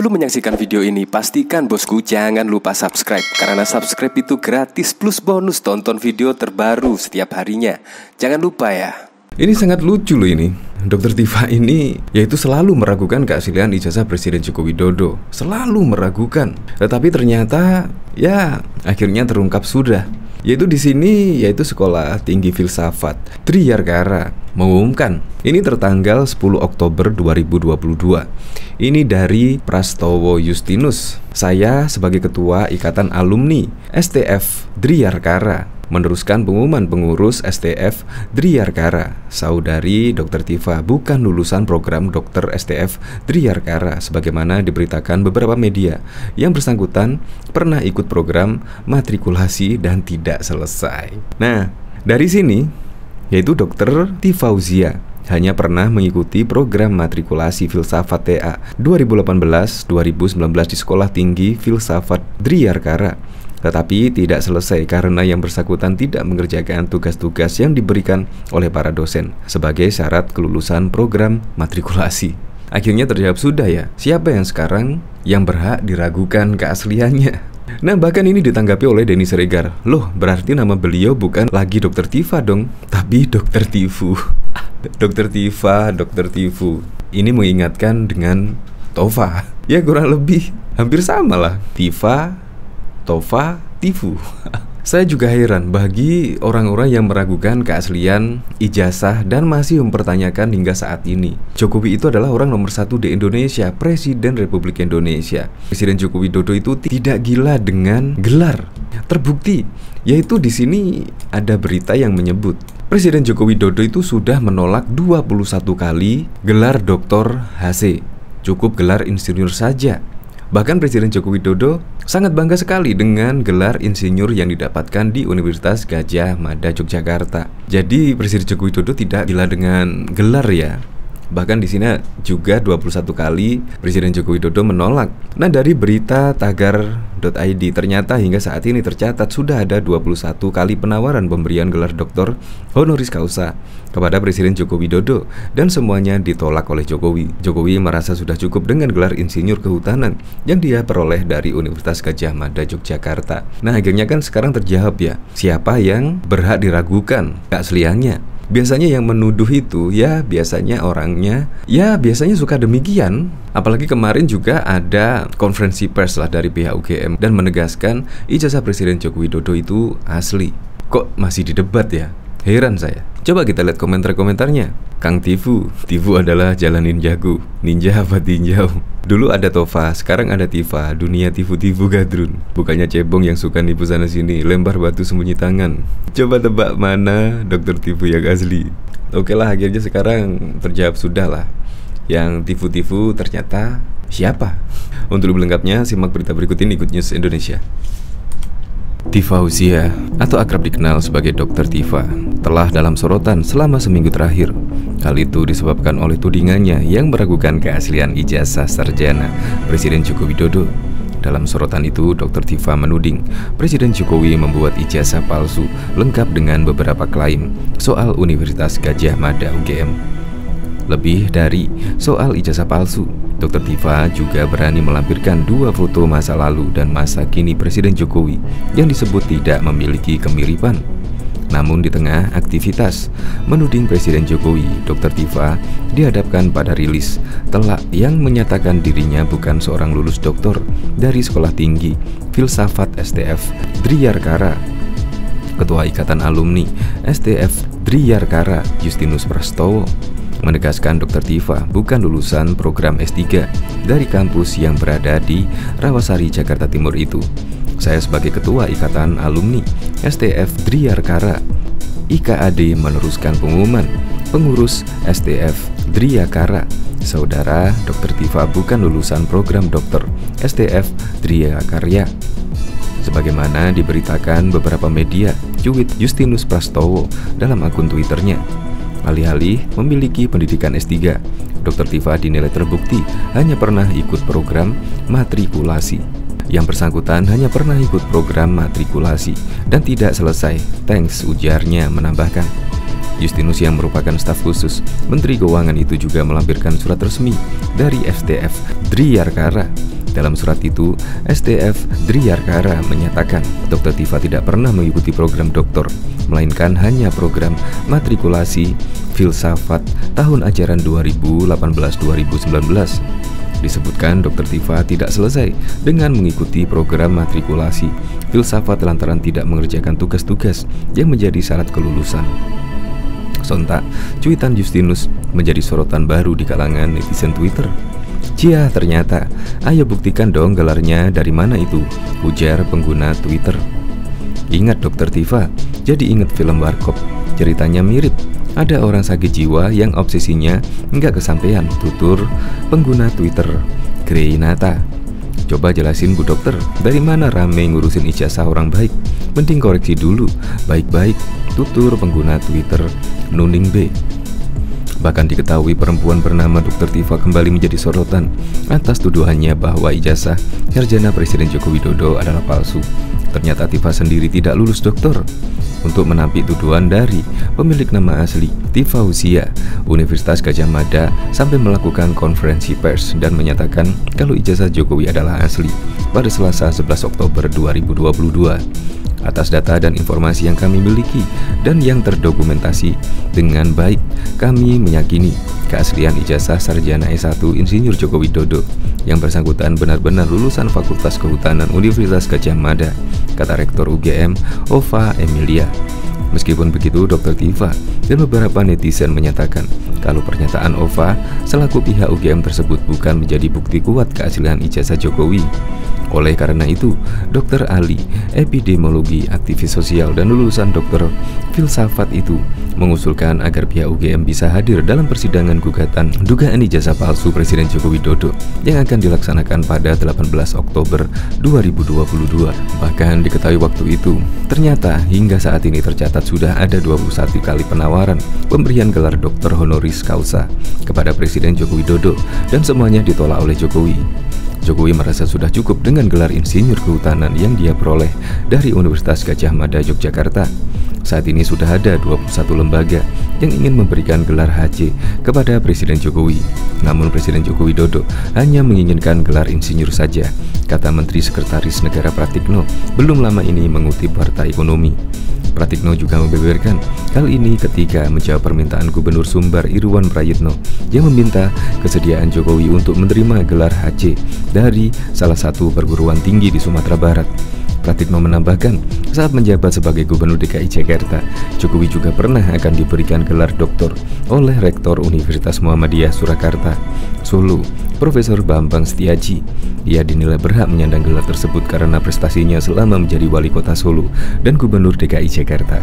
Sebelum menyaksikan video ini, pastikan bosku jangan lupa subscribe. Karena subscribe itu gratis plus bonus tonton video terbaru setiap harinya. Jangan lupa ya. Ini sangat lucu loh ini. Dr. Tifa ini yaitu selalu meragukan keaslian ijazah Presiden Joko Widodo. Selalu meragukan. Tetapi ternyata ya akhirnya terungkap sudah. Yaitu di sini yaitu Sekolah Tinggi Filsafat Triyarkara mengumumkan ini tertanggal 10 Oktober 2022. Ini dari Prastowo Justinus. Saya sebagai ketua Ikatan Alumni STF Triyarkara meneruskan pengumuman pengurus STF Triyarkara. Saudari Dr. Tifa bukan lulusan program Dr. STF Triyarkara sebagaimana diberitakan beberapa media. Yang bersangkutan pernah ikut program matrikulasi dan tidak selesai. Nah, dari sini yaitu Dr. Tifauzia hanya pernah mengikuti program matrikulasi Filsafat TA 2018-2019 di Sekolah Tinggi Filsafat Triyarkara, tetapi tidak selesai karena yang bersangkutan tidak mengerjakan tugas-tugas yang diberikan oleh para dosen sebagai syarat kelulusan program matrikulasi. Akhirnya terjawab sudah ya, siapa yang sekarang yang berhak diragukan keasliannya? Nah, bahkan ini ditanggapi oleh Denny Siregar. Loh, berarti nama beliau bukan lagi Dr. Tifa dong, tapi Dr. Tifu. Dr. Tifa, Dr. Tifu. Ini mengingatkan dengan Tova. Ya kurang lebih hampir sama lah. Tifa, Tova, Tifu. Saya juga heran bagi orang-orang yang meragukan keaslian ijazah dan masih mempertanyakan hingga saat ini. Jokowi itu adalah orang nomor 1 di Indonesia, Presiden Republik Indonesia. Presiden Joko Widodo itu tidak gila dengan gelar. Terbukti, yaitu di sini ada berita yang menyebut Presiden Joko Widodo itu sudah menolak 21 kali gelar Dr. HC. Cukup gelar insinyur saja. Bahkan Presiden Joko Widodo sangat bangga sekali dengan gelar insinyur yang didapatkan di Universitas Gadjah Mada Yogyakarta. Jadi Presiden Joko Widodo tidak gila dengan gelar ya. Bahkan di sini juga 21 kali Presiden Joko Widodo menolak. Nah, dari berita tagar.id ternyata hingga saat ini tercatat sudah ada 21 kali penawaran pemberian gelar doktor honoris causa kepada Presiden Joko Widodo dan semuanya ditolak oleh Jokowi. Jokowi merasa sudah cukup dengan gelar insinyur kehutanan yang dia peroleh dari Universitas Gadjah Mada Yogyakarta. Nah, akhirnya kan sekarang terjawab ya, siapa yang berhak diragukan keasliannya? Biasanya yang menuduh itu ya biasanya orangnya ya biasanya suka demikian. Apalagi kemarin juga ada konferensi pers lah dari pihak UGM dan menegaskan ijazah Presiden Joko Widodo itu asli. Kok masih didebat ya? Heran saya. Coba kita lihat komentar-komentarnya. Kang Tifu, Tifu adalah jalan ninjaku. Ninja apa tinjau? Dulu ada Tova, sekarang ada Tifa. Dunia tifu-tifu gadrun. Bukannya cebong yang suka nipu sana sini, lempar batu sembunyi tangan. Coba tebak mana Dr. Tifu yang asli. Oke lah, akhirnya sekarang terjawab sudah lah. Yang tifu-tifu ternyata siapa? Untuk lebih lengkapnya simak berita berikut ini Good News Indonesia. Tifauzia atau akrab dikenal sebagai Dr. Tifa telah dalam sorotan selama seminggu terakhir. Hal itu disebabkan oleh tudingannya yang meragukan keaslian ijazah sarjana Presiden Joko Widodo. Dalam sorotan itu, Dr. Tifa menuding Presiden Jokowi membuat ijazah palsu lengkap dengan beberapa klaim soal Universitas Gadjah Mada UGM. Lebih dari soal ijazah palsu, Dr. Tifa juga berani melampirkan 2 foto masa lalu dan masa kini Presiden Jokowi yang disebut tidak memiliki kemiripan. Namun di tengah aktivitas menuding Presiden Jokowi, Dr. Tifa dihadapkan pada rilis telak yang menyatakan dirinya bukan seorang lulus doktor dari Sekolah Tinggi Filsafat STF Triyarkara. Ketua Ikatan Alumni STF Triyarkara Justinus Prastowo menegaskan Dr. Tifa bukan lulusan program S3 dari kampus yang berada di Rawasari, Jakarta Timur itu. Saya sebagai Ketua Ikatan Alumni STF Triyarkara IKAD meneruskan pengumuman pengurus STF Triyarkara. Saudara Dr. Tifa bukan lulusan program dokter STF Triyarkara sebagaimana diberitakan beberapa media. Cuit Justinus Prastowo dalam akun Twitternya. Alih-alih memiliki pendidikan S3, Dr. Tifa dinilai terbukti hanya pernah ikut program matrikulasi. Yang bersangkutan hanya pernah ikut program matrikulasi dan tidak selesai. Thanks, ujarnya menambahkan. Justinus yang merupakan staf khusus Menteri Keuangan itu juga melampirkan surat resmi dari STF Triyarkara Dalam surat itu, SDF Driyarkara menyatakan Dr. Tifa tidak pernah mengikuti program doktor, melainkan hanya program matrikulasi filsafat tahun ajaran 2018-2019. Disebutkan Dr. Tifa tidak selesai dengan mengikuti program matrikulasi filsafat lantaran tidak mengerjakan tugas-tugas yang menjadi syarat kelulusan. Sontak, cuitan Justinus menjadi sorotan baru di kalangan netizen Twitter. "Cia, ternyata, ayo buktikan dong gelarnya dari mana itu," ujar pengguna Twitter. Ingat Dr. Tifa, jadi ingat film Warkop. Ceritanya mirip. Ada orang sakit jiwa yang obsesinya nggak kesampaian, tutur pengguna Twitter Greinata. "Coba jelasin Bu Dokter, dari mana rame ngurusin ijazah orang baik? Mending koreksi dulu, baik-baik," tutur pengguna Twitter Nuning B. Bahkan diketahui perempuan bernama Dr. Tifa kembali menjadi sorotan atas tuduhannya bahwa ijazah sarjana Presiden Joko Widodo adalah palsu. Ternyata Tifa sendiri tidak lulus doktor. Untuk menampik tuduhan dari pemilik nama asli Tifa Hussia, Universitas Gadjah Mada sampai melakukan konferensi pers dan menyatakan kalau ijazah Jokowi adalah asli pada Selasa 11 Oktober 2022. Atas data dan informasi yang kami miliki dan yang terdokumentasi dengan baik, kami meyakini keaslian ijazah sarjana S1 Insinyur Joko Widodo yang bersangkutan benar-benar lulusan Fakultas Kehutanan Universitas Gadjah Mada, kata Rektor UGM Ova Emilia. Meskipun begitu, Dr. Tifa dan beberapa netizen menyatakan kalau pernyataan Ova selaku pihak UGM tersebut bukan menjadi bukti kuat keaslian ijazah Jokowi. Oleh karena itu, Dr. Ali, epidemiologi, aktivis sosial, dan lulusan dokter filsafat itu mengusulkan agar pihak UGM bisa hadir dalam persidangan gugatan dugaan ijazah palsu Presiden Joko Widodo yang akan dilaksanakan pada 18 Oktober 2022. Bahkan diketahui waktu itu, ternyata hingga saat ini tercatat sudah ada 21 kali penawaran pemberian gelar doktor honoris causa kepada Presiden Joko Widodo dan semuanya ditolak oleh Jokowi. Jokowi merasa sudah cukup dengan gelar insinyur kehutanan yang dia peroleh dari Universitas Gadjah Mada Yogyakarta. Saat ini sudah ada 21 lembaga yang ingin memberikan gelar HC kepada Presiden Jokowi. Namun Presiden Joko Widodo hanya menginginkan gelar insinyur saja, kata Menteri Sekretaris Negara Pratikno belum lama ini mengutip Warta Ekonomi. Pratikno juga membeberkan hal ini ketika menjawab permintaan Gubernur Sumbar Irwan Prayitno yang meminta kesediaan Jokowi untuk menerima gelar HC dari salah satu perguruan tinggi di Sumatera Barat. Pratikno menambahkan, saat menjabat sebagai Gubernur DKI Jakarta, Jokowi juga pernah akan diberikan gelar doktor oleh Rektor Universitas Muhammadiyah Surakarta, Solo, Profesor Bambang Setiaji. Ia dinilai berhak menyandang gelar tersebut karena prestasinya selama menjadi Wali Kota Solo dan Gubernur DKI Jakarta.